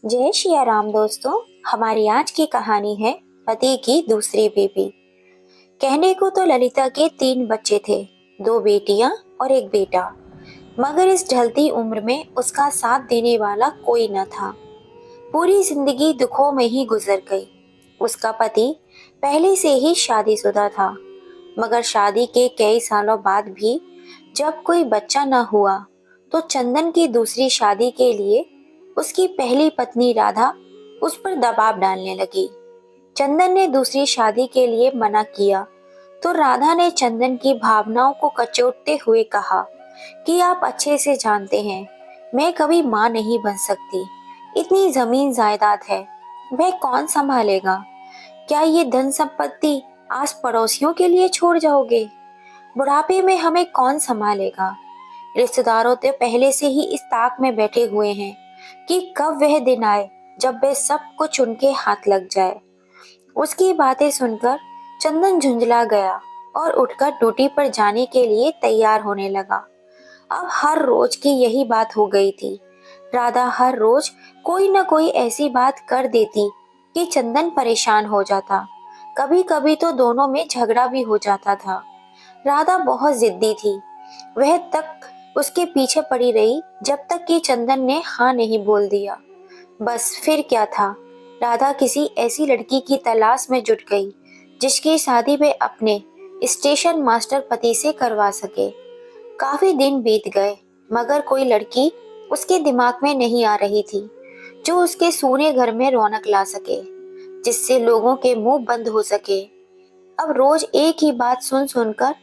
जय श्री राम दोस्तों। हमारी आज की कहानी है पति की दूसरी बीवी। कहने को तो ललिता के 3 बच्चे थे, 2 बेटियां और 1 बेटा। मगर इस ढलती उम्र में उसका साथ देने वाला कोई न था। पूरी जिंदगी दुखों में ही गुजर गई। उसका पति पहले से ही शादीशुदा था, मगर शादी के कई सालों बाद भी जब कोई बच्चा न हुआ तो चंदन की दूसरी शादी के लिए उसकी पहली पत्नी राधा उस पर दबाव डालने लगी। चंदन ने दूसरी शादी के लिए मना किया तो राधा ने चंदन की भावनाओं को कचोटते हुए कहा कि आप अच्छे से जानते हैं मैं कभी मां नहीं बन सकती। इतनी जमीन जायदाद है, वह कौन संभालेगा? क्या ये धन संपत्ति आस पड़ोसियों के लिए छोड़ जाओगे? बुढ़ापे में हमें कौन संभालेगा? रिश्तेदारों तो पहले से ही इस ताक में बैठे हुए हैं कि कब वह दिन आए जब वे सब कुछ उनके हाथ लग जाए। उसकी बातें सुनकर चंदन झुंझला गया और उठकर ड्यूटी पर जाने के लिए तैयार होने लगा। अब हर रोज की यही बात हो गई थी। राधा हर रोज कोई न कोई ऐसी बात कर देती कि चंदन परेशान हो जाता। कभी कभी तो दोनों में झगड़ा भी हो जाता था। राधा बहुत जिद्दी थी। वह तक उसके पीछे पड़ी रही जब तक कि चंदन ने हाँ नहीं बोल दिया। बस फिर क्या था, राधा किसी ऐसी लड़की की तलाश में जुट गई जिसकी शादी वे अपने स्टेशन मास्टर पति से करवा सके। काफी दिन बीत गए मगर कोई लड़की उसके दिमाग में नहीं आ रही थी जो उसके सूने घर में रौनक ला सके, जिससे लोगों के मुंह बंद हो सके। अब रोज एक ही बात सुन सुनकर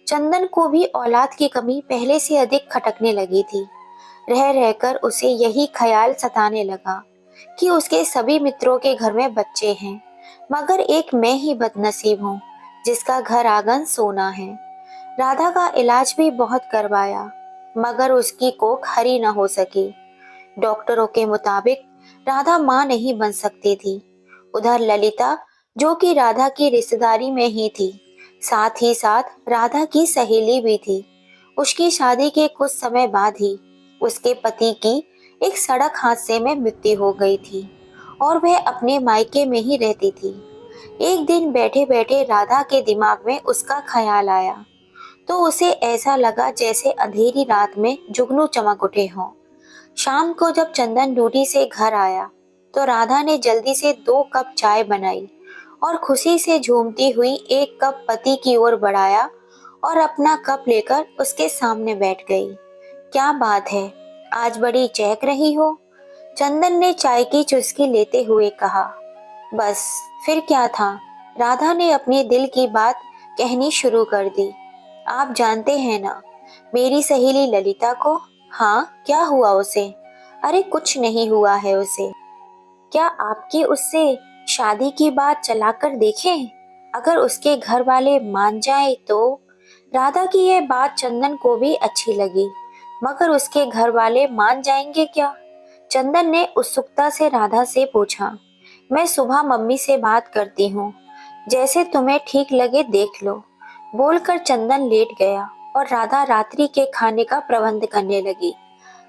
चंदन को भी औलाद की कमी पहले से अधिक खटकने लगी थी। रह रहकर उसे यही ख्याल सताने लगा कि उसके सभी मित्रों के घर में बच्चे हैं, मगर एक मैं ही बदनसीब हूँ जिसका घर आंगन सोना है। राधा का इलाज भी बहुत करवाया मगर उसकी कोख हरी न हो सकी। डॉक्टरों के मुताबिक राधा मां नहीं बन सकती थी। उधर ललिता, जो कि राधा की रिश्तेदारी में ही थी, साथ ही साथ राधा की सहेली भी थी। उसकी शादी के कुछ समय बाद ही उसके पति की एक सड़क हादसे में मृत्यु हो गई थी और वह अपने मायके में ही रहती थी। एक दिन बैठे बैठे राधा के दिमाग में उसका ख्याल आया तो उसे ऐसा लगा जैसे अंधेरी रात में जुगनू चमक उठे हों। शाम को जब चंदन ड्यूटी से घर आया तो राधा ने जल्दी से 2 कप चाय बनाई और खुशी से झूमती हुई एक कप पति की ओर बढ़ाया और अपना कप लेकर उसके सामने बैठ गई। क्या बात है, आज बड़ी चहक रही हो? चंदन ने चाय की चुस्की लेते हुए कहा। बस फिर क्या था, राधा ने अपने दिल की बात कहनी शुरू कर दी। आप जानते हैं ना मेरी सहेली ललिता को? हाँ, क्या हुआ उसे? अरे कुछ नहीं हुआ है उसे। क्या आपकी उससे शादी की बात चलाकर देखें? अगर उसके घर वाले मान जाए तो। राधा की यह बात चंदन को भी अच्छी लगी, मगर उसके घर वाले मान जाएंगे क्या? चंदन ने उत्सुकता से राधा से पूछा। मैं सुबह मम्मी से बात करती हूँ, जैसे तुम्हें ठीक लगे देख लो, बोलकर चंदन लेट गया और राधा रात्रि के खाने का प्रबंध करने लगी।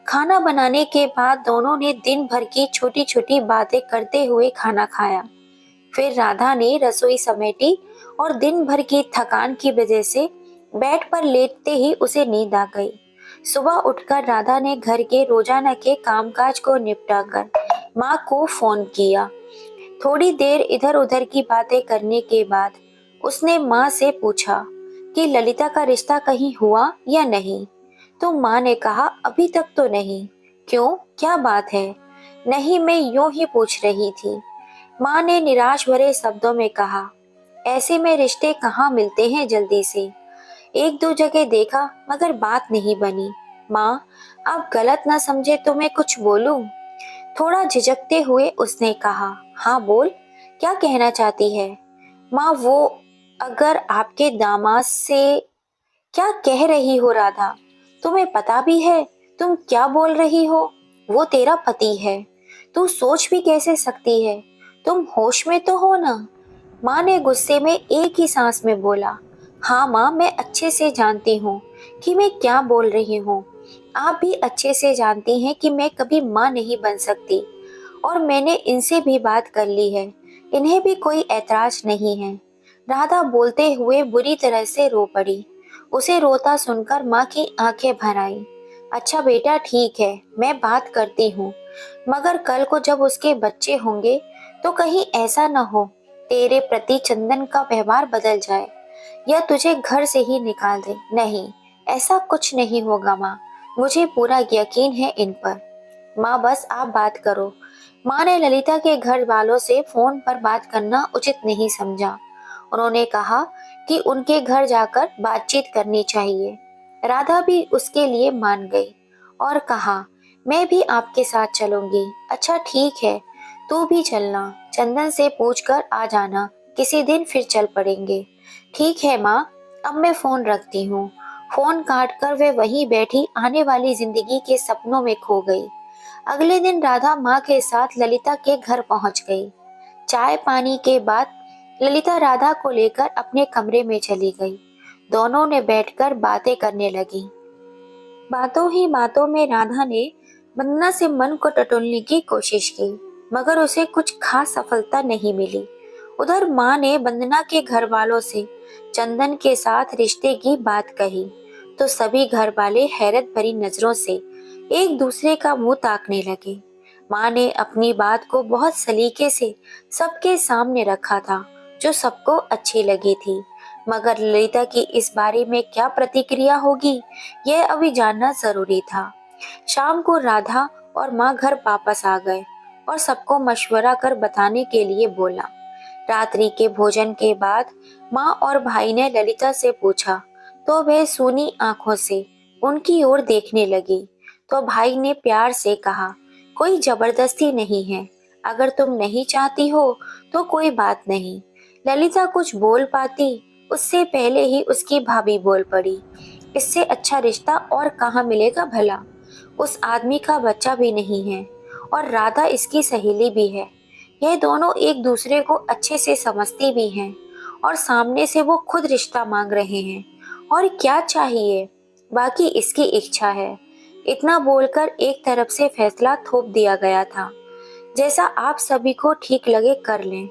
खाना बनाने के बाद दोनों ने दिन भर की छोटी छोटी बातें करते हुए खाना खाया। फिर राधा ने रसोई समेटी और दिन भर की थकान की वजह से बेड पर लेटते ही उसे नींद आ गई। सुबह उठकर राधा ने घर के रोजाना के कामकाज को निपटाकर माँ को फोन किया। थोड़ी देर इधर उधर की बातें करने के बाद उसने माँ से पूछा कि ललिता का रिश्ता कहीं हुआ या नहीं। तो माँ ने कहा अभी तक तो नहीं। क्यों, क्या बात है? नहीं, मैं यूं ही पूछ रही थी। माँ ने निराश भरे शब्दों में कहा, ऐसे में रिश्ते कहाँ मिलते हैं जल्दी से। 1-2 जगह देखा मगर बात नहीं बनी। माँ, आप गलत ना समझे तो मैं कुछ बोलूं? थोड़ा झिझकते हुए उसने कहा, हाँ बोल, क्या कहना चाहती है? माँ वो, अगर आपके दामाद से। क्या कह रही हो राधा? तुम्हें पता भी है तुम क्या बोल रही हो? वो तेरा पति है, तू सोच भी कैसे सकती है? तुम होश में तो हो ना? माँ ने गुस्से में एक ही सांस में बोला, हाँ माँ, मैं अच्छे से जानती हूँ कि मैं क्या बोल रही हूँ। आप भी अच्छे से जानती हैं कि मैं कभी माँ नहीं बन सकती और मैंने इनसे भी बात कर ली है, इन्हें भी कोई ऐतराज नहीं है। राधा बोलते हुए बुरी तरह से रो पड़ी। उसे रोता सुनकर माँ की आंखें भर आईं। अच्छा बेटा ठीक है, मैं बात करती हूँ, मगर कल को जब उसके बच्चे होंगे तो कहीं ऐसा न हो तेरे प्रति चंदन का व्यवहार बदल जाए या तुझे घर से ही निकाल दे। नहीं, ऐसा कुछ नहीं होगा माँ, मुझे पूरा यकीन है इन पर। माँ बस आप बात करो। माँ ने ललिता के घर वालों से फोन पर बात करना उचित नहीं समझा। उन्होंने कहा कि उनके घर जाकर बातचीत करनी चाहिए। राधा भी उसके लिए मान गई और कहा मैं भी आपके साथ चलूंगी। अच्छा ठीक है, तू भी चलना, चंदन से पूछकर आ जाना, किसी दिन फिर चल पड़ेंगे। ठीक है माँ, अब मैं फोन रखती हूँ। फोन काट कर वे वहीं बैठी आने वाली जिंदगी के सपनों में खो गई। अगले दिन राधा माँ के साथ ललिता के घर पहुंच गई। चाय पानी के बाद ललिता राधा को लेकर अपने कमरे में चली गई। दोनों ने बैठकर बातें करने लगी। बातों ही बातों में राधा ने वंदना से मन को टटोलने की कोशिश की, मगर उसे कुछ खास सफलता नहीं मिली। उधर माँ ने वंदना के घर वालों से चंदन के साथ रिश्ते की बात कही तो सभी घर वाले हैरत भरी नजरों से एक दूसरे का मुंह ताकने लगे। माँ ने अपनी बात को बहुत सलीके से सबके सामने रखा था, जो सबको अच्छी लगी थी, मगर ललिता की इस बारे में क्या प्रतिक्रिया होगी यह अभी जानना जरूरी था। शाम को राधा और माँ घर वापस आ गए और सबको मशवरा कर बताने के लिए बोला। रात्रि के भोजन के बाद माँ और भाई ने ललिता से पूछा तो वह सूनी आंखों से उनकी ओर देखने लगी। तो भाई ने प्यार से कहा कोई जबरदस्ती नहीं है, अगर तुम नहीं चाहती हो तो कोई बात नहीं। ललिता कुछ बोल पाती उससे पहले ही उसकी भाभी बोल पड़ी, इससे अच्छा रिश्ता और कहाँ मिलेगा भला। उस आदमी का बच्चा भी नहीं है और राधा इसकी सहेली भी है। यह दोनों एक दूसरे को अच्छे से समझती भी हैं और सामने से वो खुद रिश्ता मांग रहे हैं। और क्या चाहिए, बाकी इसकी इच्छा है। इतना बोलकर एक तरफ से फैसला थोप दिया गया था। जैसा आप सभी को ठीक लगे कर लें।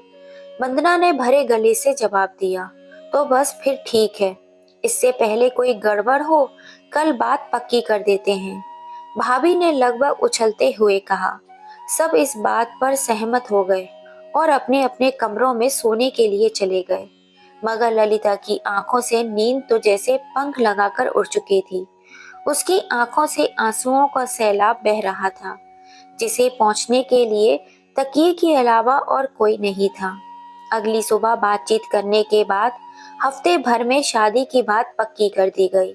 वंदना ने भरे गले से जवाब दिया तो बस फिर ठीक है, इससे पहले कोई गड़बड़ हो कल बात पक्की कर देते हैं। भाभी ने लगभग उछलते हुए कहा। सब इस बात पर सहमत हो गए और अपने अपने कमरों में सोने के लिए चले गए, मगर ललिता की आंखों से नींद तो जैसे पंख लगाकर उड़ चुकी थी। उसकी आंखों से आंसुओं का सैलाब बह रहा था, जिसे पहुंचने के लिए तकिए के अलावा और कोई नहीं था। अगली सुबह बातचीत करने के बाद हफ्ते भर में शादी की बात पक्की कर दी गई।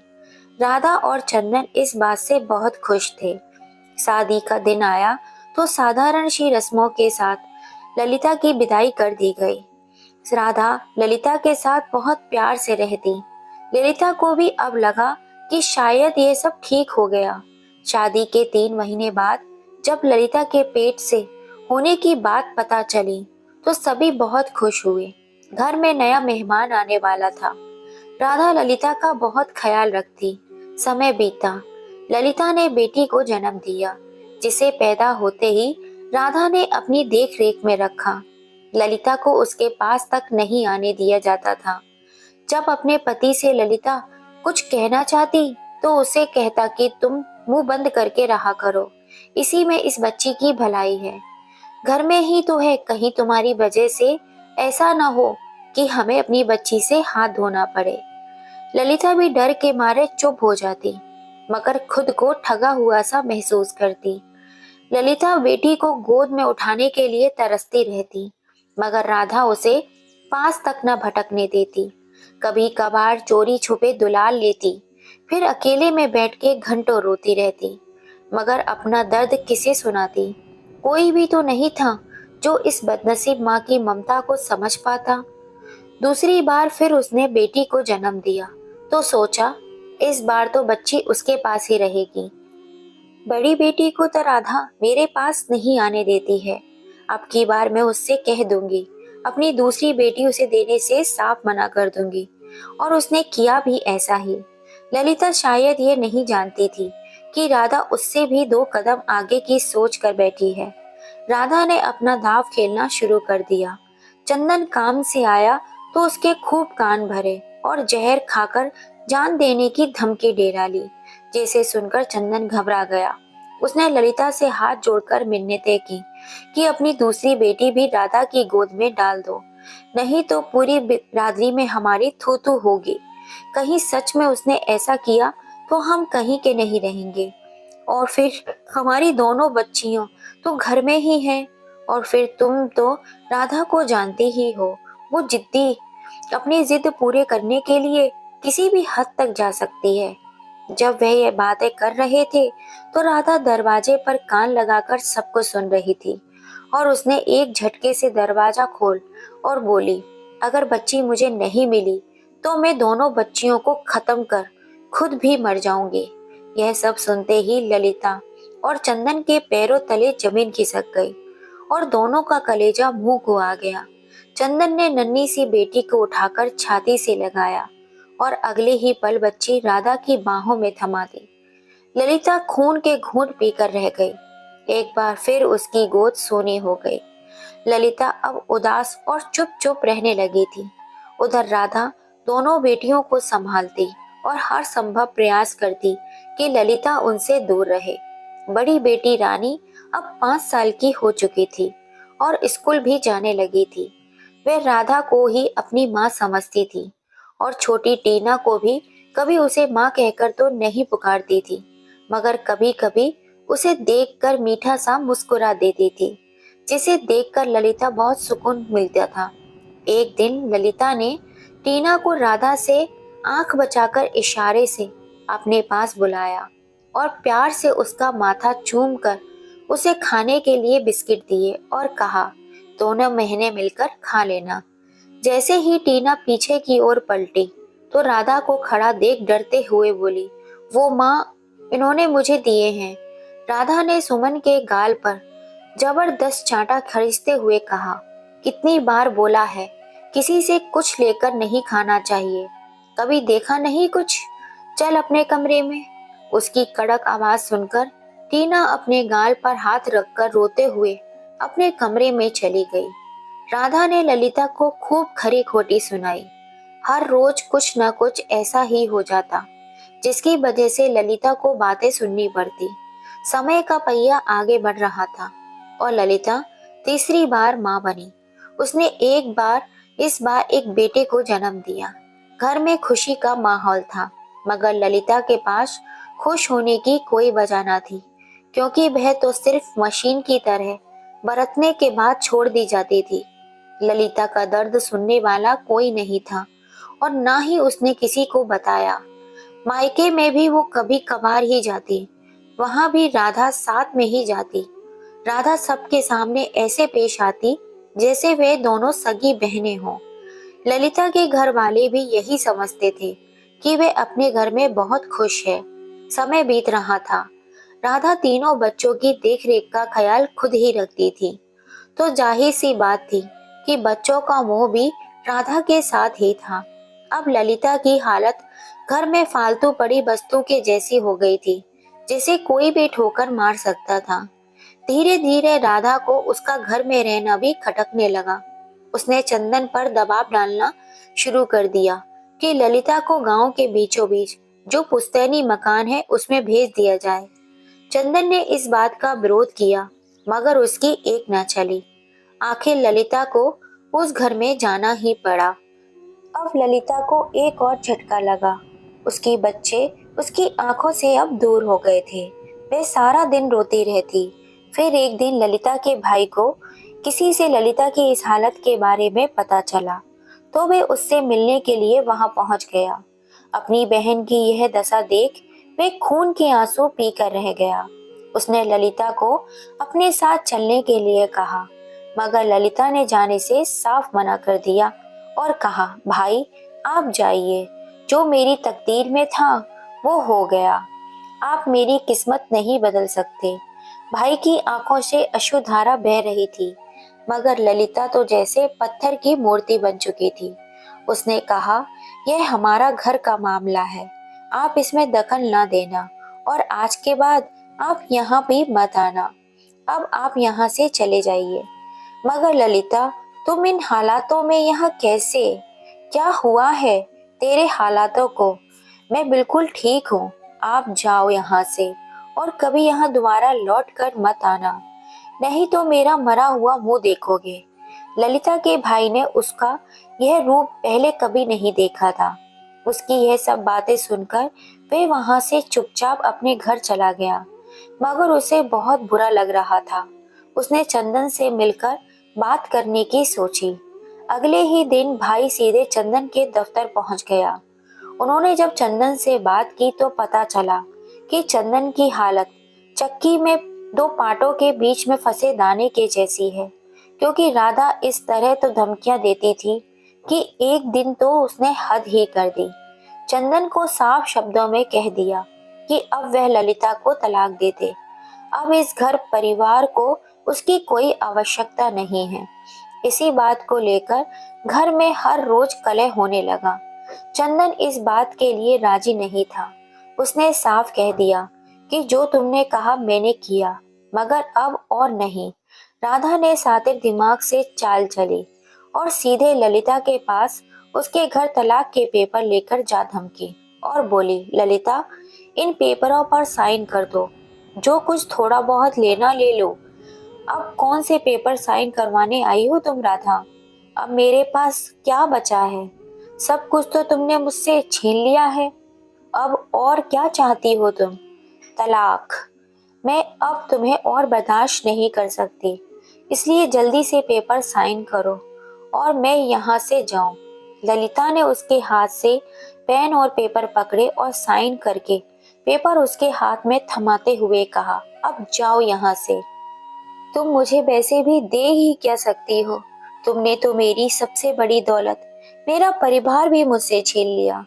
राधा और चंदन इस बात से बहुत खुश थे। शादी का दिन आया तो साधारण सी रस्मों के साथ ललिता की विदाई कर दी गई। राधा ललिता के साथ बहुत प्यार से रहती। ललिता को भी अब लगा कि शायद ये सब ठीक हो गया। शादी के 3 महीने बाद जब ललिता के पेट से होने की बात पता चली तो सभी बहुत खुश हुए। घर में नया मेहमान आने वाला था। राधा ललिता का बहुत ख्याल रखती। समय बीता। ललिता ने बेटी को जन्म दिया, जिसे पैदा होते ही राधा ने अपनी देख रेख में रखा। ललिता को उसके पास तक नहीं आने दिया जाता था। जब अपने पति से ललिता कुछ कहना चाहती तो उसे कहता कि तुम मुंह बंद करके रहा करो, इसी में इस बच्ची की भलाई है। घर में ही तो है, कहीं तुम्हारी वजह से ऐसा न हो कि हमें अपनी बच्ची से हाथ धोना पड़े। ललिता भी डर के मारे चुप हो जाती, मगर खुद को ठगा हुआ सा महसूस करती। ललिता बेटी को गोद में उठाने के लिए तरसती रहती, मगर राधा उसे पास तक न भटकने देती। कभी कभार चोरी छुपे दुलार लेती, फिर अकेले में बैठ के घंटों रोती रहती, मगर अपना दर्द किसे सुनाती। कोई भी तो नहीं था जो इस बदनसीब माँ की ममता को समझ पाता। दूसरी बार फिर उसने बेटी को जन्म दिया तो सोचा इस बार तो बच्ची उसके पास ही रहेगी। बड़ी बेटी को तो राधा मेरे पास नहीं आने देती है। अब की बार मैं उससे कह दूंगी, अपनी दूसरी बेटी उसे देने से साफ मना कर दूंगी। और उसने किया भी ऐसा ही। ललिता शायद ये नहीं जानती थी कि राधा उससे भी 2 कदम आगे की सोच कर बैठी है। राधा ने अपना दांव खेलना शुरू कर दिया। चंदन काम से आया तो उसके खूब कान भरे और जहर खाकर जान देने की धमकी दे डाली। जिसे सुनकर चंदन घबरा गया। उसने ललिता से हाथ जोड़कर मिन्नतें की कि अपनी दूसरी बेटी भी राधा की गोद में डाल दो, नहीं तो पूरी बिरादरी में हमारी थू थू होगी। कहीं सच में उसने ऐसा किया तो हम कहीं के नहीं रहेंगे, और फिर हमारी दोनों बच्चियों तो घर में ही हैं। और फिर तुम तो राधा को जानती ही हो, वो जिद्दी, अपनी जिद पूरे करने के लिए किसी भी हद तक जा सकती है। जब वह ये बातें कर रहे थे तो राधा दरवाजे पर कान लगाकर सब कुछ सुन रही थी, और उसने एक झटके से दरवाजा खोल और बोली, अगर बच्ची मुझे नहीं मिली तो मैं दोनों बच्चियों को खत्म कर खुद भी मर जाऊंगी। यह सब सुनते ही ललिता और चंदन के पैरों तले जमीन खिसक गई और दोनों का कलेजा मुंह को आ गया। चंदन ने नन्ही सी बेटी को उठाकर छाती से लगाया और अगले ही पल बच्ची राधा की बाहों में थमा दी। ललिता खून के घूंट पीकर रह गई। एक बार फिर उसकी गोद सोनी हो गई। ललिता अब उदास और चुप चुप रहने लगी थी। उधर राधा दोनों बेटियों को संभालती और हर संभव प्रयास करती कि ललिता उनसे दूर रहे। बड़ी बेटी रानी अब 5 साल की हो चुकी थी और स्कूल भी जाने लगी थी। वह राधा को ही अपनी माँ समझती थी और छोटी टीना को भी कभी उसे माँ कहकर तो नहीं पुकारती थी, मगर कभी कभी उसे देखकर मीठा सा मुस्कुरा देती थी, जिसे देखकर ललिता बहुत सुकून मिलता था। एक दिन ललिता ने टीना को राधा से आंख बचाकर इशारे से अपने पास बुलाया और प्यार से उसका माथा चूमकर उसे खाने के लिए बिस्किट दिए और कहा, दोनों महीने मिलकर खा लेना। जैसे ही टीना पीछे की ओर पलटी तो राधा को खड़ा देख डरते हुए बोली, वो माँ, इन्होंने मुझे दिए हैं। राधा ने सुमन के गाल पर जबरदस्त चांटा खींचते हुए कहा, कितनी बार बोला है किसी से कुछ लेकर नहीं खाना चाहिए, कभी देखा नहीं कुछ, चल अपने कमरे में। उसकी कड़क आवाज सुनकर टीना अपने गाल पर हाथ रखकर रोते हुए अपने कमरे में चली गई। राधा ने ललिता को खूब खरी खोटी सुनाई। हर रोज कुछ न कुछ ऐसा ही हो जाता, जिसकी वजह से ललिता को बातें सुननी पड़ती। समय का पहिया आगे बढ़ रहा था और ललिता तीसरी बार माँ बनी। उसने इस बार एक बेटे को जन्म दिया। घर में खुशी का माहौल था, मगर ललिता के पास खुश होने की कोई वजह न थी, क्योंकि वह तो सिर्फ मशीन की तरह बरतने के बाद छोड़ दी जाती थी। ललिता का दर्द सुनने वाला कोई नहीं था और ना ही उसने किसी को बताया। मायके में भी वो कभी कभार ही जाती, वहां भी राधा साथ में ही जाती। राधा सबके सामने ऐसे पेश आती जैसे वे दोनों सगी बहनें हों। ललिता के घर वाले भी यही समझते थे कि वे अपने घर में बहुत खुश है। समय बीत रहा था। राधा तीनों बच्चों की देखरेख का ख्याल खुद ही रखती थी, तो जाहिर सी बात थी कि बच्चों का मोह भी राधा के साथ ही था। अब ललिता की हालत घर में फालतू पड़ी वस्तु के जैसी हो गई थी, जिसे कोई भी ठोकर मार सकता था। धीरे धीरे राधा को उसका घर में रहना भी खटकने लगा। उसने चंदन पर दबाव डालना शुरू कर दिया कि ललिता को गांव के बीचों बीच जो पुश्तैनी मकान है उसमें भेज दिया जाए। चंदन ने इस बात का विरोध किया, मगर उसकी एक न चली। आखिर ललिता को उस घर में जाना ही पड़ा। अब ललिता को एक और झटका लगा। उसके बच्चे उसकी आंखों से अब दूर हो गए थे। वह सारा दिन रोती रहती। फिर एक दिन ललिता के भाई को किसी से ललिता की इस हालत के बारे में पता चला, तो वे उससे मिलने के लिए वहां पहुंच गया। अपनी बहन की यह दशा देख वे खून के आंसू पीकर रह गया। उसने ललिता को अपने साथ चलने के लिए कहा, मगर ललिता ने जाने से साफ मना कर दिया और कहा, भाई आप जाइए, जो मेरी तकदीर में था वो हो गया, आप मेरी किस्मत नहीं बदल सकते। भाई की आंखों से अश्रुधारा बह रही थी, मगर ललिता तो जैसे पत्थर की मूर्ति बन चुकी थी। उसने कहा, यह हमारा घर का मामला है, आप इसमें दखल ना देना और आज के बाद आप यहाँ भी मत आना। अब आप यहाँ से चले जाइए। मगर ललिता, तुम इन हालातों में यहाँ कैसे? क्या हुआ है तेरे हालातों को? मैं बिल्कुल ठीक हूँ, आप जाओ यहाँ से और कभी यहाँ दोबारा लौट कर मत आना, नहीं तो मेरा मरा हुआ मुंह देखोगे। ललिता के भाई ने उसका यह रूप पहले कभी नहीं देखा था। उसकी यह सब बातें सुनकर वे वहां से चुपचाप अपने घर चला गया, मगर उसे बहुत बुरा लग रहा था। उसने चंदन से मिलकर बात करने की सोची। अगले ही दिन भाई सीधे चंदन के दफ्तर पहुंच गया। उन्होंने जब चंदन से बात की तो पता चला कि चंदन की हालत चक्की में दो पाटों के बीच में फंसे दाने के जैसी है, क्योंकि राधा इस तरह तो धमकियां देती थी कि एक दिन तो उसने हद ही कर दी। चंदन को साफ शब्दों में कह दिया कि अब वह ललिता को तलाक दे दे। अब इस घर परिवार को उसकी कोई आवश्यकता नहीं है। इसी बात को लेकर घर में हर रोज कलह होने लगा। चंदन इस बात के लिए राजी नहीं था। उसने साफ कह दिया कि जो तुमने कहा मैंने किया, मगर अब और नहीं। राधा ने सातिर दिमाग से चाल चली और सीधे ललिता के पास उसके घर तलाक के पेपर लेकर जा धमकी और बोली, ललिता, इन पेपरों पर साइन कर दो, जो कुछ थोड़ा बहुत लेना ले लो। अब कौन से पेपर साइन करवाने आई हो तुम राधा? अब मेरे पास क्या बचा है? सब कुछ तो तुमने मुझसे छीन लिया है। अब और क्या चाहती हो तुम? तलाक। मैं अब तुम्हें और बर्दाश्त नहीं कर सकती, इसलिए जल्दी से पेपर साइन करो और मैं यहाँ से जाऊं। ललिता ने उसके हाथ से पेन और पेपर पकड़े और साइन करके पेपर उसके हाथ में थमाते हुए कहा, अब जाओ यहाँ से। तुम मुझे वैसे भी दे ही क्या सकती हो? तुमने तो मेरी सबसे बड़ी दौलत, मेरा परिवार भी मुझसे छीन लिया।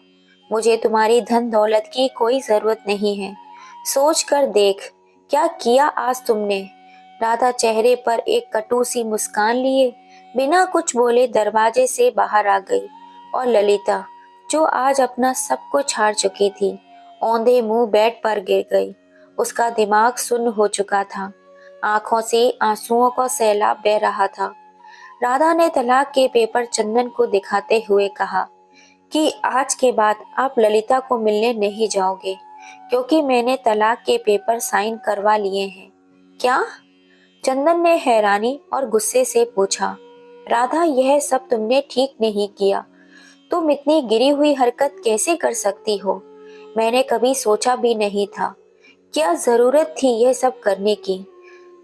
मुझे तुम्हारी धन दौलत की कोई जरूरत नहीं है। सोच कर देख, क्या किया आज तुमने। राधा चेहरे पर एक कटु सी मुस्कान लिए बिना कुछ बोले दरवाजे से बाहर आ गई और ललिता, जो आज अपना सब कुछ हार चुकी थी, औंधे मुंह बेड पर गिर गई। उसका दिमाग सुन्न हो चुका था। आंखों से आंसुओं का सैलाब बह रहा था। राधा ने तलाक के पेपर चंदन को दिखाते हुए कहा कि आज के बाद आप ललिता को मिलने नहीं जाओगे, क्योंकि मैंने तलाक के पेपर साइन करवा लिए हैं। क्या? चंदन ने हैरानी और गुस्से से पूछा। राधा, यह सब तुमने ठीक नहीं किया। तुम इतनी गिरी हुई हरकत कैसे कर सकती हो? मैंने कभी सोचा भी नहीं था। क्या जरूरत थी यह सब करने की?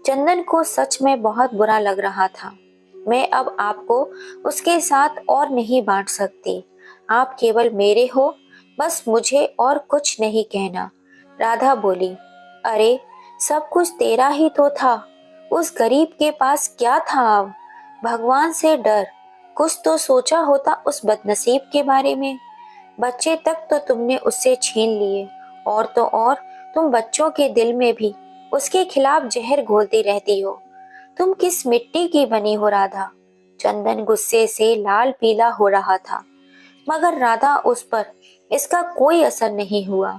चंदन को सच में बहुत बुरा लग रहा था। मैं अब आपको उसके साथ और नहीं बांट सकती। आप केवल मेरे हो, बस मुझे और कुछ नहीं कहना। राधा बोली, अरे, सब कुछ तेरा ही तो था। उस गरीब के पास क्या था अब? भगवान से डर, कुछ तो सोचा होता उस बदनसीब के बारे में। बच्चे तक तो तुमने उससे छीन लिए, और तो और तुम बच्चों के दिल में भी उसके खिलाफ जहर घोलती रहती हो। तुम किस मिट्टी की बनी हो राधा? चंदन गुस्से से लाल पीला हो रहा था, मगर राधा उस पर इसका कोई असर नहीं हुआ।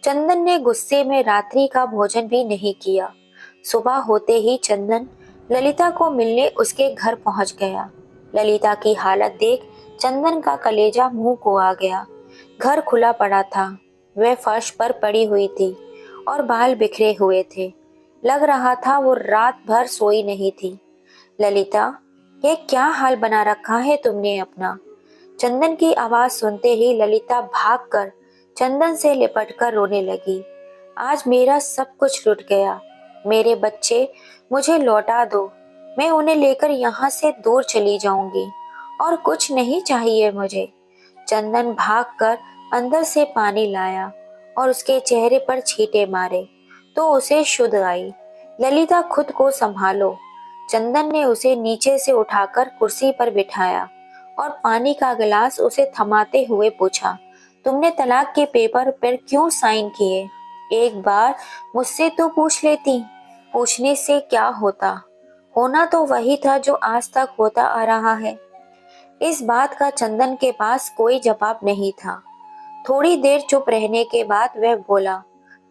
चंदन ने गुस्से में रात्रि का भोजन भी नहीं किया। सुबह होते ही चंदन ललिता को मिलने उसके घर पहुंच गया। ललिता की हालत देख चंदन का कलेजा मुंह को आ गया। घर खुला पड़ा था, वह फर्श पर पड़ी हुई थी और बाल बिखरे हुए थे। लग रहा था वो रात भर सोई नहीं थी। ललिता, ये क्या हाल बना रखा है तुमने अपना? चंदन की आवाज सुनते ही ललिता भागकर चंदन से लिपटकर रोने लगी। आज मेरा सब कुछ लुट गया। मेरे बच्चे मुझे लौटा दो। मैं उन्हें लेकर यहाँ से दूर चली जाऊंगी और कुछ नहीं चाहिए मुझे। चंदन भागकर अंदर से पानी लाया और उसके चेहरे पर छींटे मारे तो उसे शुद्ध आई। ललिता, खुद को संभालो। चंदन ने उसे नीचे से उठाकर कुर्सी पर बिठाया और पानी का गिलास उसे थमाते हुए पूछा, तुमने तलाक के पेपर पर क्यों साइन किए? एक बार मुझसे तो पूछ लेती। पूछने से क्या होता? होना तो वही था जो आज तक होता आ रहा है। इस बात का चंदन के पास कोई जवाब नहीं था। थोड़ी देर चुप रहने के बाद वह बोला,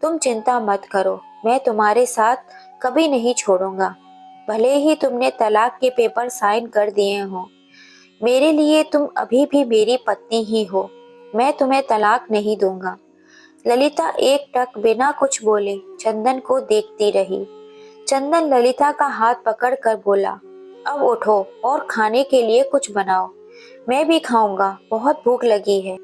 तुम चिंता मत करो, मैं तुम्हारे साथ कभी नहीं छोड़ूंगा। भले ही तुमने तलाक के पेपर साइन कर दिए हों, मेरे लिए तुम अभी भी मेरी पत्नी ही हो। मैं तुम्हें तलाक नहीं दूंगा। ललिता एक टक बिना कुछ बोले चंदन को देखती रही। चंदन ललिता का हाथ पकड़कर बोला, अब उठो और खाने के लिए कुछ बनाओ। मैं भी खाऊंगा, बहुत भूख लगी है।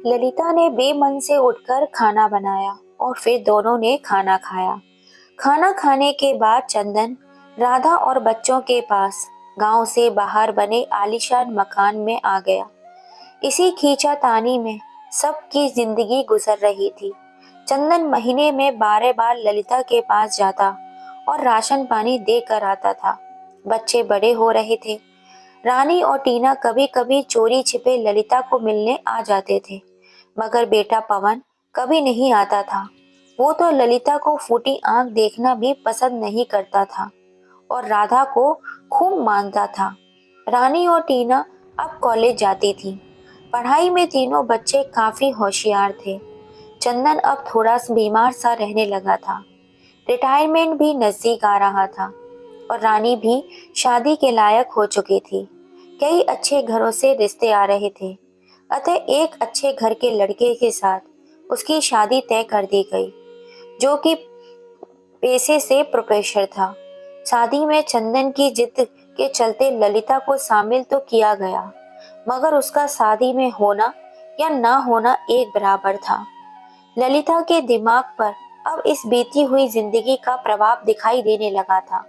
ललिता ने बेमन से उठकर खाना बनाया और फिर दोनों ने खाना खाया। खाना खाने के बाद चंदन राधा और बच्चों के पास गांव से बाहर बने आलीशान मकान में आ गया। इसी खींचातानी में सबकी जिंदगी गुजर रही थी। चंदन महीने में 12 बार ललिता के पास जाता और राशन पानी देकर आता था। बच्चे बड़े हो रहे थे। रानी और टीना कभी कभी चोरी छिपे ललिता को मिलने आ जाते थे, मगर बेटा पवन कभी नहीं आता था। वो तो ललिता को फूटी आंख देखना भी पसंद नहीं करता था और राधा को खूब मानता था। रानी और टीना अब कॉलेज जाती थी। पढ़ाई में तीनों बच्चे काफी होशियार थे। चंदन अब थोड़ा बीमार सा रहने लगा था। रिटायरमेंट भी नजदीक आ रहा था और रानी भी शादी के लायक हो चुकी थी। कई अच्छे घरों से रिश्ते आ रहे थे, अतः एक अच्छे घर के लड़के के साथ उसकी शादी तय कर दी गई, जो कि पेशे से प्रोफेसर था। शादी में चंदन की जिद के चलते ललिता को शामिल तो किया गया, मगर उसका शादी में होना या ना होना एक बराबर था। ललिता के दिमाग पर अब इस बीती हुई जिंदगी का प्रभाव दिखाई देने लगा था।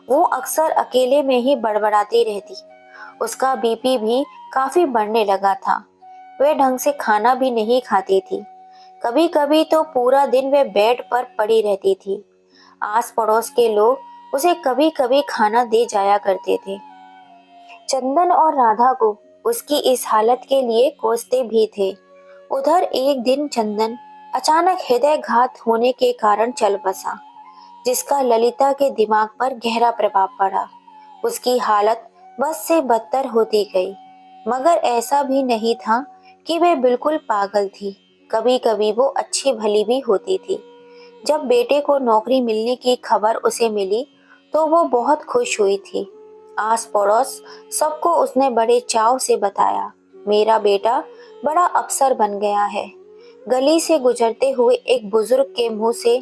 वो अक्सर अकेले में ही बड़बड़ाती रहती। उसका बीपी भी काफी बढ़ने लगा था। वह ढंग से खाना भी नहीं खाती थी। कभी कभी तो पूरा दिन वह बेड पर पड़ी रहती थी। आस पड़ोस के लोग उसे कभी कभी खाना दे जाया करते थे। चंदन और राधा को उसकी इस हालत के लिए कोसते भी थे। उधर एक दिन चंदन अचानक हृदयघात होने के कारण चल बसा, जिसका ललिता के दिमाग पर गहरा प्रभाव पड़ा। उसकी हालत बस से बदतर होती गई, मगर ऐसा भी नहीं था कि वह बिल्कुल पागल थी। कभी कभी वो अच्छी भली भी होती थी। जब बेटे को नौकरी मिलने की खबर उसे मिली तो वो बहुत खुश हुई थी। आस पड़ोस सबको उसने बड़े चाव से बताया, मेरा बेटा बड़ा अफसर बन गया है। गली से गुजरते हुए एक बुजुर्ग के मुंह से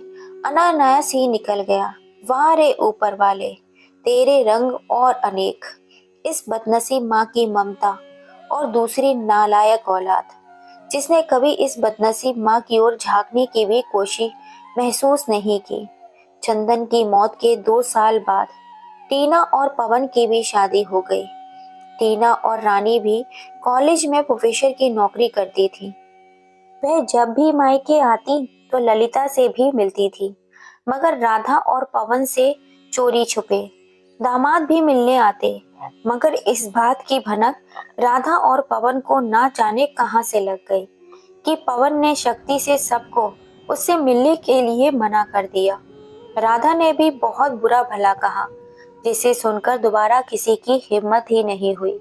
अनायास ही निकल गया, वाह रे ऊपर वाले, तेरे रंग और अनेक। इस बदनसीब माँ की ममता और दूसरी नालायक औलाद, जिसने कभी इस बदनसीब माँ की ओर झांकने की भी कोशिश महसूस नहीं की। चंदन की मौत के 2 साल बाद टीना और पवन की भी शादी हो गई। टीना और रानी भी कॉलेज में प्रोफेसर की नौकरी करती थी। वह जब भी मायके आती तो ललिता से भी मिलती थी, मगर राधा और पवन से चोरी छुपे। दामाद भी मिलने आते, मगर इस बात की भनक राधा और पवन को ना जाने कहां से लग गई कि पवन ने शक्ति से सबको उससे मिलने के लिए मना कर दिया। राधा ने भी बहुत बुरा भला कहा, जिसे सुनकर दोबारा किसी की हिम्मत ही नहीं हुई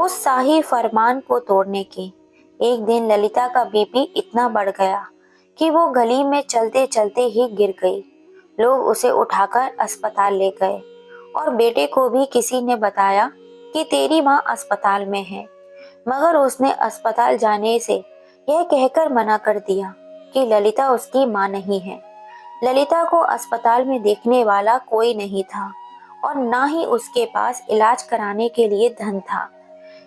उस शाही फरमान को तोड़ने की। एक दिन ललिता का बीपी इतना बढ़ गया कि वो गली में चलते चलते ही गिर गई। लोग उसे उठाकर अस्पताल ले गए और बेटे को भी किसी ने बताया कि तेरी माँ अस्पताल में है, मगर उसने अस्पताल जाने से यह कहकर मना कर दिया कि ललिता उसकी माँ नहीं है। ललिता को अस्पताल में देखने वाला कोई नहीं था और ना ही उसके पास इलाज कराने के लिए धन था।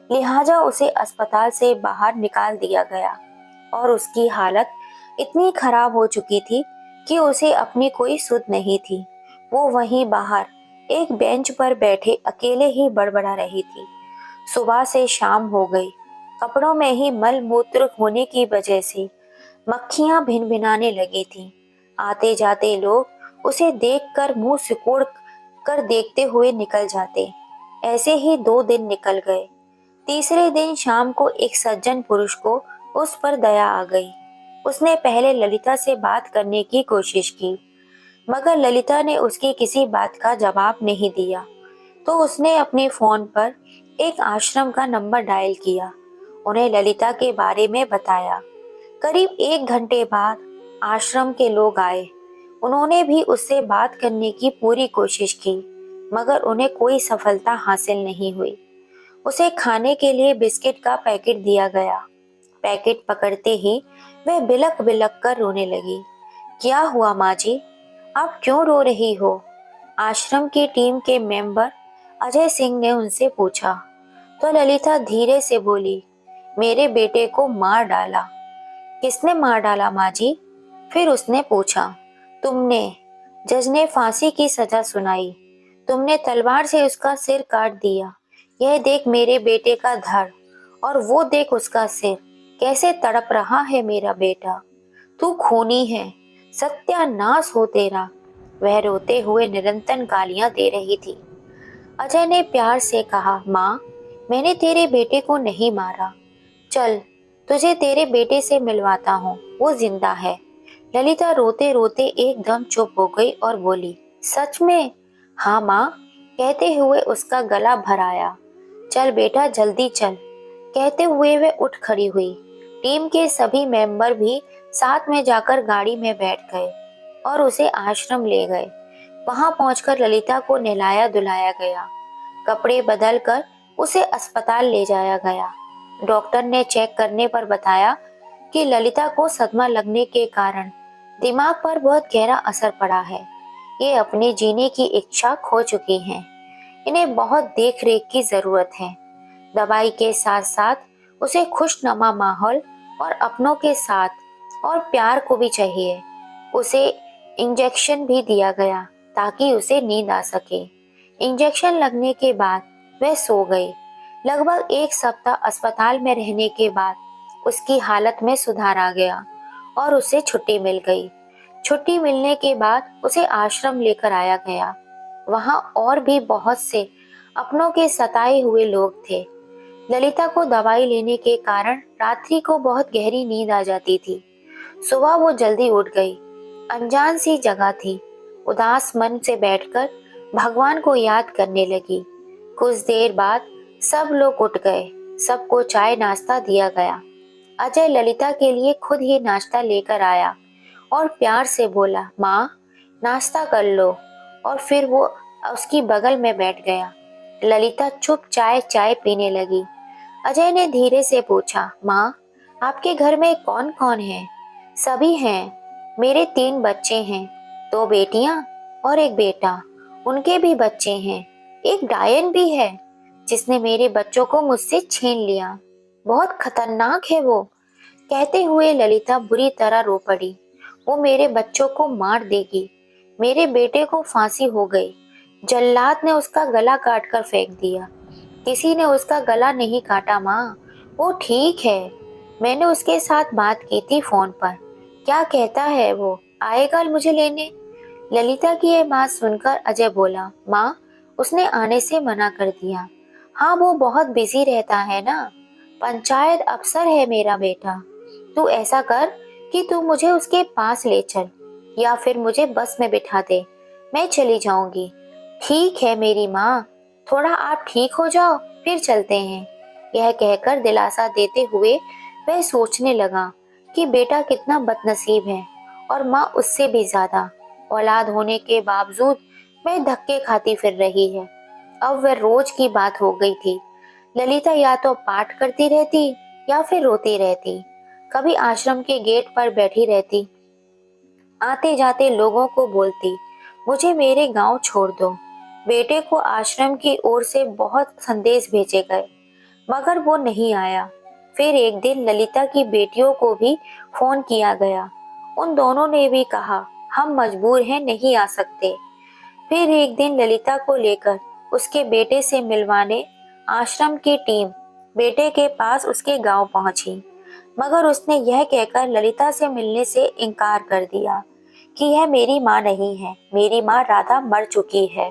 लिहाजा उसे अस्पताल से बाहर निकाल दिया गया और उसकी हालत इतनी खराब हो चुकी थी कि उसे अपनी कोई सुध नहीं थी। वो वहीं बाहर एक बेंच पर बैठे अकेले ही बड़बड़ा रही थी। सुबह से शाम हो गई। कपड़ों में ही मल मूत्र होने की वजह से मक्खियां भिनभिनाने लगी थीं। आते जाते लोग उसे देखकर मुंह सिकोड़ कर देखते हुए निकल जाते। ऐसे ही 2 दिन निकल गए। तीसरे दिन शाम को एक सज्जन पुरुष को उस पर दया आ गई। उसने पहले ललिता से बात करने की कोशिश की, मगर ललिता ने उसकी किसी बात का जवाब नहीं दिया। तो उसने अपने फोन पर एक आश्रम का नंबर डायल किया, उन्हें ललिता के बारे में बताया। करीब 1 घंटे बाद आश्रम के लोग आए। उन्होंने भी उससे बात करने की पूरी कोशिश की, मगर उन्हें कोई सफलता हासिल नहीं हुई। उसे खाने के लिए बिस्किट का पैकेट दिया गया। पैकेट पकड़ते ही वह बिलक बिलक कर रोने लगी। क्या हुआ माँ जी? आप क्यों रो रही हो? आश्रम की टीम के मेंबर अजय सिंह ने उनसे पूछा। तो ललिता धीरे से बोली, मेरे बेटे को मार डाला। किसने मार डाला माँ जी? फिर उसने पूछा। तुमने। जज ने फांसी की सजा सुनाई। तुमने तलवार से उसका सिर काट दिया। यह देख मेरे बेटे का धड़, और वो देख उसका सिर कैसे तड़प रहा है मेरा बेटा। तू खूनी है, सत्यानाश हो तेरा। वह रोते हुए निरंतर गालियां दे रही थी। अजय ने प्यार से कहा, माँ, मैंने तेरे बेटे को नहीं मारा। चल, तुझे तेरे बेटे से मिलवाता हूँ, वो जिंदा है। ललिता रोते रोते एकदम चुप हो गई और बोली, सच में? हाँ माँ, कहते हुए उसका गला भर आया। चल बेटा, जल्दी चल, कहते हुए वे उठ खड़ी हुई। टीम के सभी मेंबर भी साथ में जाकर गाड़ी में बैठ गए और उसे आश्रम ले गए। वहां पहुंचकर ललिता को नहलाया धुलाया गया। कपड़े बदलकर उसे अस्पताल ले जाया गया। डॉक्टर ने चेक करने पर बताया कि ललिता को सदमा लगने के कारण दिमाग पर बहुत गहरा असर पड़ा है। ये अपने जीने की इच्छा खो चुकी हैं। इन्हें बहुत देख रेख की जरूरत है। दवाई के साथ साथ उसे खुशनुमा माहौल और अपनों के साथ और प्यार को भी चाहिए। उसे इंजेक्शन भी दिया गया ताकि उसे नींद आ सके। इंजेक्शन लगने के बाद वह सो गई। लगभग एक सप्ताह अस्पताल में रहने के बाद उसकी हालत में सुधार आ गया और उसे छुट्टी मिल गई। छुट्टी मिलने के बाद उसे आश्रम लेकर आया गया। वहां और भी बहुत से अपनों के सताए हुए लोग थे। ललिता को दवाई लेने के कारण रात्रि को बहुत गहरी नींद आ जाती थी। सुबह वो जल्दी उठ गई। अनजान सी जगह थी। उदास मन से बैठकर भगवान को याद करने लगी। कुछ देर बाद सब लोग उठ गए। सबको चाय नाश्ता दिया गया। अजय ललिता के लिए खुद ही नाश्ता लेकर आया और प्यार से बोला, माँ, नाश्ता कर लो। और फिर वो उसकी बगल में बैठ गया। ललिता चुप चाय चाय पीने लगी। अजय ने धीरे से पूछा, माँ, आपके घर में कौन कौन है? सभी हैं। मेरे 3 बच्चे हैं, 2 बेटियां और एक बेटा। उनके भी बच्चे हैं। एक डायन भी है जिसने मेरे बच्चों को मुझसे छीन लिया। बहुत खतरनाक है वो। कहते हुए ललिता बुरी तरह रो पड़ी। वो मेरे बच्चों को मार देगी। मेरे बेटे को फांसी हो गई। जल्लाद ने उसका गला काट कर फेंक दिया। किसी ने उसका गला नहीं काटा माँ। वो ठीक है। मैंने उसके साथ बात की थी फोन पर। क्या कहता है वो? आएगा मुझे लेने? ललिता की यह बात सुनकर अजय बोला, माँ, उसने आने से मना कर दिया। हाँ, वो बहुत बिजी रहता है ना। पंचायत अफसर है मेरा बेटा। तू ऐसा कर कि तू मुझे उसके पास ले चल, या फिर मुझे बस में बिठा दे। मैं चली जाऊंगी। ठीक है मेरी माँ, थोड़ा आप ठीक हो जाओ फिर चलते हैं। यह कहकर दिलासा देते हुए वह सोचने लगा कि बेटा कितना बदनसीब है और माँ उससे भी ज्यादा। औलाद होने के बावजूद वह धक्के खाती फिर रही है। अब वह रोज की बात हो गई थी। ललिता या तो पाठ करती रहती या फिर रोती रहती। कभी आश्रम के गेट पर बैठी रहती, आते जाते लोगों को बोलती, मुझे मेरे गांव छोड़ दो। बेटे को आश्रम की ओर से बहुत संदेश भेजे गए, मगर वो नहीं आया। फिर एक दिन ललिता की बेटियों को भी फोन किया गया। उन दोनों ने भी कहा, हम मजबूर हैं, नहीं आ सकते। फिर एक दिन ललिता को लेकर उसके बेटे से मिलवाने आश्रम की टीम बेटे के पास उसके गांव पहुंची, मगर उसने यह कहकर ललिता से मिलने से इनकार कर दिया कि यह मेरी माँ नहीं है, मेरी माँ राधा मर चुकी है।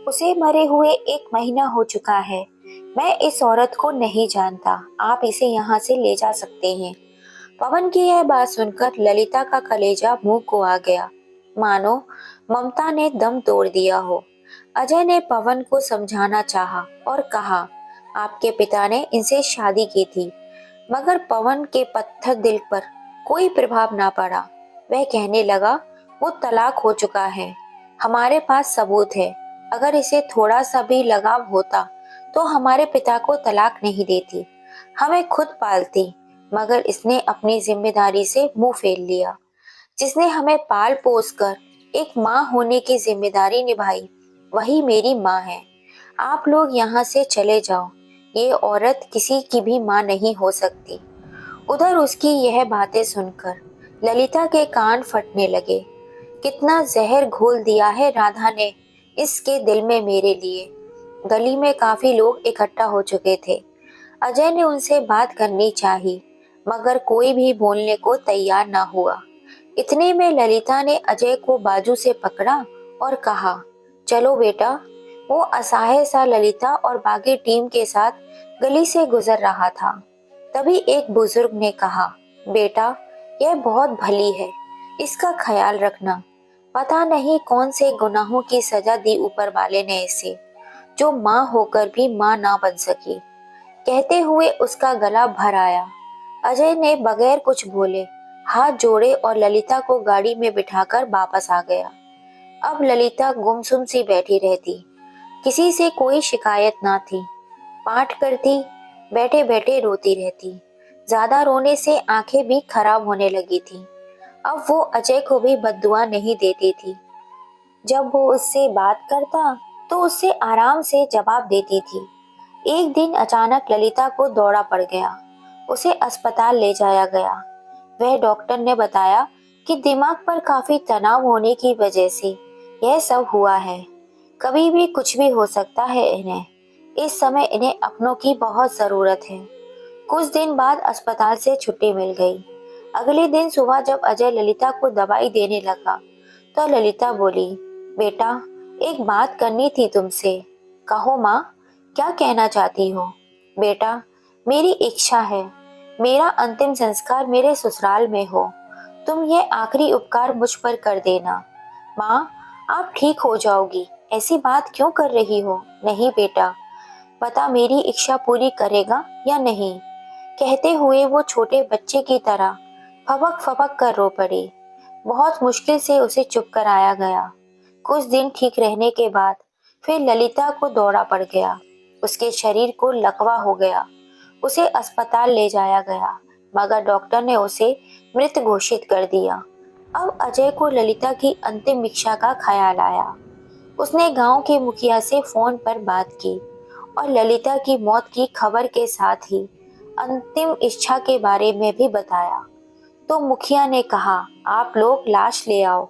उसे मरे हुए 1 महीना हो चुका है। मैं इस औरत को नहीं जानता, आप इसे यहाँ से ले जा सकते हैं। पवन की यह बात सुनकर ललिता का कलेजा मुंह को आ गया, मानो ममता ने दम तोड़ दिया हो। अजय ने पवन को समझाना चाहा और कहा, आपके पिता ने इनसे शादी की थी, मगर पवन के पत्थर दिल पर कोई प्रभाव ना पड़ा। वह कहने लगा, वो तलाक हो चुका है। हमारे पास सबूत है। अगर इसे थोड़ा सा भी लगाव होता तो हमारे पिता को तलाक नहीं देती, हमें खुद पालती। मगर इसने अपनी जिम्मेदारी से मुंह फेर लिया। जिसने हमें पाल पोस कर एक माँ होने की जिम्मेदारी निभाई, वही मेरी माँ है। आप लोग यहाँ से चले जाओ। ये औरत किसी की भी माँ नहीं हो सकती। उधर उसकी यह बातें सुनकर ललिता के कान फटने लगे। कितना जहर घोल दिया है राधा ने इसके दिल में मेरे लिए। गली में काफी लोग इकट्ठा हो चुके थे। अजय ने उनसे बात करनी चाही, मगर कोई भी बोलने को तैयार ना हुआ। इतने में ललिता ने अजय को बाजू से पकड़ा और कहा, चलो बेटा। वो असहाय सा ललिता और बाकी टीम के साथ गली से गुजर रहा था। तभी एक बुजुर्ग ने कहा, बेटा, यह बहुत भली है, इसका ख्याल रखना। पता नहीं कौन से गुनाहों की सजा दी ऊपर वाले ने इसे, जो माँ होकर भी माँ ना बन सकी। कहते हुए उसका गला भर आया। अजय ने बगैर कुछ बोले हाथ जोड़े और ललिता को गाड़ी में बिठाकर वापस आ गया। अब ललिता गुमसुम सी बैठी रहती। किसी से कोई शिकायत ना थी। पाठ करती, बैठे बैठे रोती रहती। ज्यादा रोने से आंखें भी खराब होने लगी थी। अब वो अजय को भी बद्दुआ नहीं देती थी। जब वो उससे बात करता तो उससे आराम से जवाब देती थी। एक दिन अचानक ललिता को दौरा पड़ गया। उसे अस्पताल ले जाया गया। वह डॉक्टर ने बताया कि दिमाग पर काफी तनाव होने की वजह से यह सब हुआ है। कभी भी कुछ भी हो सकता है इन्हें। इस समय इन्हें अपनों की बहुत जरूरत है। कुछ दिन बाद अस्पताल से छुट्टी मिल गई। अगले दिन सुबह जब अजय ललिता को दवाई देने लगा तो ललिता बोली, बेटा, एक बात करनी थी तुमसे। कहो माँ, क्या कहना चाहती हो? बेटा, मेरी इच्छा है मेरा अंतिम संस्कार मेरे ससुराल में हो। तुम ये आखिरी उपकार मुझ पर कर देना। माँ, आप ठीक हो जाओगी, ऐसी बात क्यों कर रही हो? नहीं बेटा, पता मेरी इच्छा पूरी करेगा या नहीं? कहते हुए वो छोटे बच्चे की तरह फबक फबक कर रो पड़ी। बहुत मुश्किल से उसे चुप कराया गया। कुछ दिन ठीक रहने के बाद फिर ललिता को दौरा पड़ गया। उसके शरीर को लकवा हो गया। उसे अस्पताल ले जाया गया, मगर डॉक्टर ने उसे मृत घोषित कर दिया। अब अजय को ललिता की अंतिम इच्छा का ख्याल आया। उसने गांव के मुखिया से फोन पर बात की और ललिता की मौत की खबर के साथ ही अंतिम इच्छा के बारे में भी बताया। तो मुखिया ने कहा, आप लोग लाश ले आओ।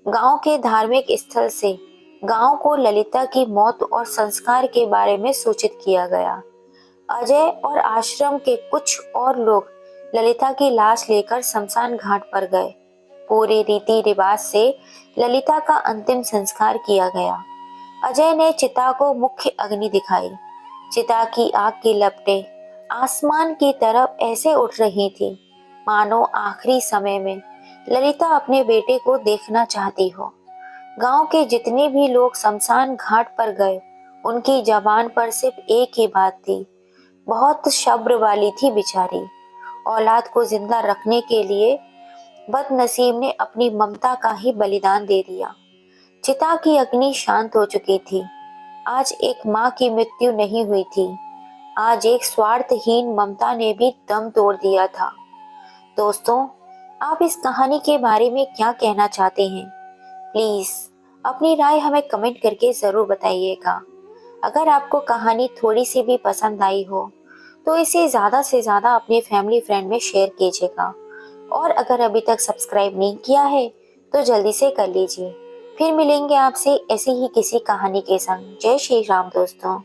गांव के धार्मिक स्थल से गांव को ललिता की मौत और संस्कार के बारे में सूचित किया गया। अजय और आश्रम के कुछ और लोग ललिता की लाश लेकर शमशान घाट पर गए। पूरे रीति रिवाज से ललिता का अंतिम संस्कार किया गया। अजय ने चिता को मुख्य अग्नि दिखाई। चिता की आग की लपटें आसमान की तरफ ऐसे उठ रही थी मानो आखिरी समय में ललिता अपने बेटे को देखना चाहती हो। गांव के जितने भी लोग शमशान घाट पर गए, उनकी जबान पर सिर्फ एक ही बात थी, बहुत सब्र वाली थी बेचारी। औलाद को जिंदा रखने के लिए बदनसीब ने अपनी ममता का ही बलिदान दे दिया। चिता की अग्नि शांत हो चुकी थी। आज एक माँ की मृत्यु नहीं हुई थी, आज एक स्वार्थहीन ममता ने भी दम तोड़ दिया था। दोस्तों, आप इस कहानी के बारे में क्या कहना चाहते हैं? प्लीज अपनी राय हमें कमेंट करके जरूर बताइएगा। अगर आपको कहानी थोड़ी सी भी पसंद आई हो तो इसे ज़्यादा से ज़्यादा अपने फैमिली फ्रेंड में शेयर कीजिएगा। और अगर अभी तक सब्सक्राइब नहीं किया है तो जल्दी से कर लीजिए। फिर मिलेंगे आपसे ऐसी ही किसी कहानी के संग। जय श्री राम दोस्तों।